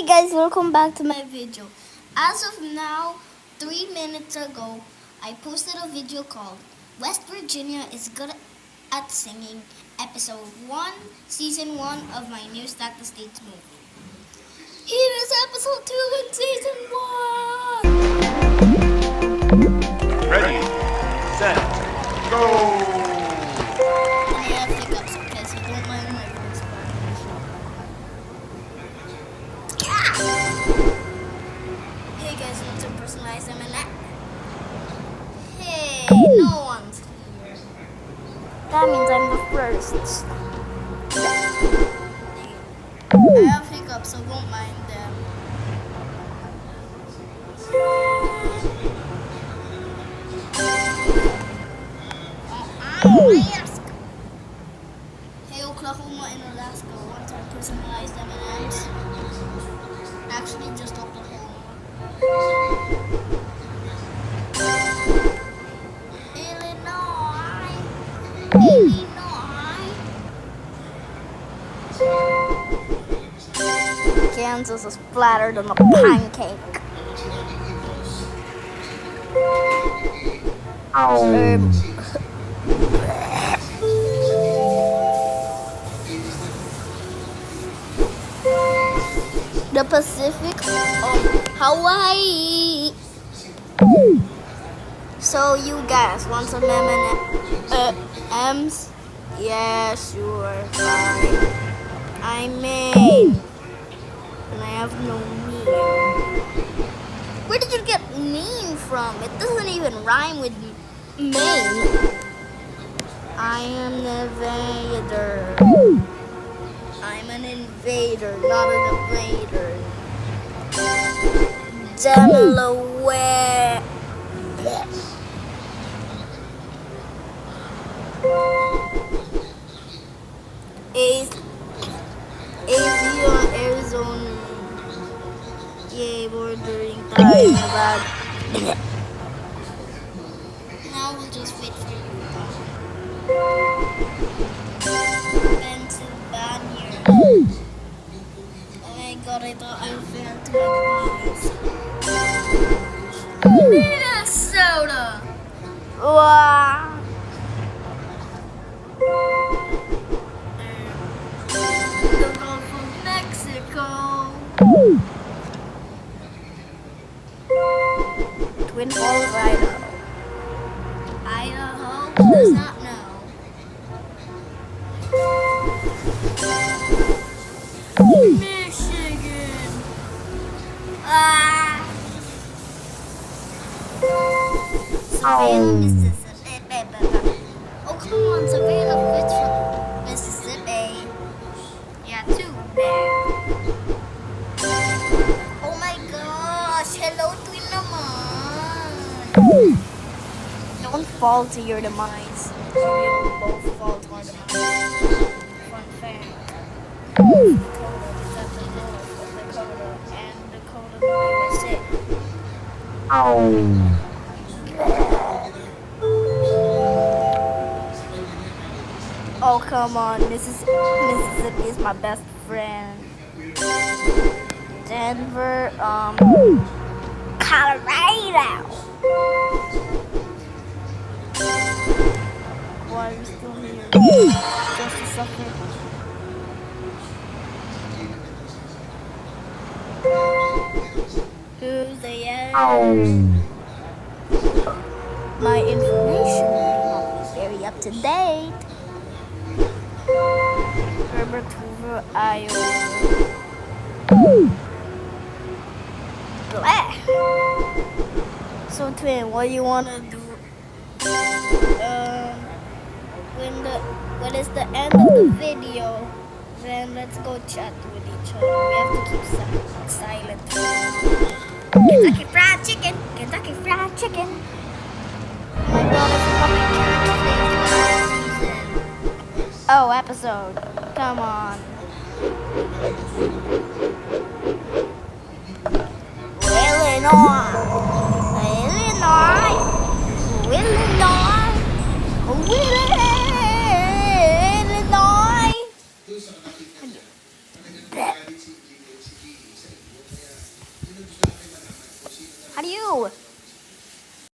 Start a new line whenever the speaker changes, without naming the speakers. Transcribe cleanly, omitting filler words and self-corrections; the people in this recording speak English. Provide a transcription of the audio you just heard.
Hey guys, welcome back to my video. As of now, 3 minutes ago, I posted a video called West Virginia is Good at Singing, Episode 1, Season 1 of my new Stack the States movie. Here is Episode 2 in Season 1!
Ready, set, go!
And I have hiccups because you don't mind my voice Hey guys, want to personalize them in that? Hey, no one's here. That means I'm the first. I have hiccups, so won't mind them. Alaska. Hey, Oklahoma and Alaska, want to personalize them in ants? Actually, just Oklahoma. Kansas is flatter than a pancake. The Pacific of Hawaii. So you guys want some M&M's? Yeah, sure, fine. I mean, and I have no mean. Where did you get mean from? It doesn't even rhyme with Maine. I am an invader. I'm an invader, not an invader. Delaware. Arizona. Yay, bordering time. Now we'll just wait for you. Pennsylvania. Oh my god, I thought I failed to my Minnesota. Wow. The Gulf of Mexico. Twin Falls, Idaho. Idaho does not know. Michigan. Savannah, Mississippi. Oh, come on, Savannah fits from Mississippi. Yeah, too bad. Oh my gosh, hello, Twin naman. Don't fall to your demise. We will both fall to our demise. Fun fact. Dakota is at the north of Dakota and Dakota, USA. Oh, come on. Mississippi is my best friend. Denver, Colorado. Why are we still here? Just a second. Who's there? My information may not be very up to date. Herbert Hoover, Iowa. Blah. So, Twin, what do you want to do? When it's the end of the video, then let's go chat with each other. We have to keep silent. Kentucky Fried Chicken! Kentucky Fried Chicken! Oh my god, I forgot my character season. Oh, episode. Come on. Illinois. Illinois. Illinois. Illinois. How do you?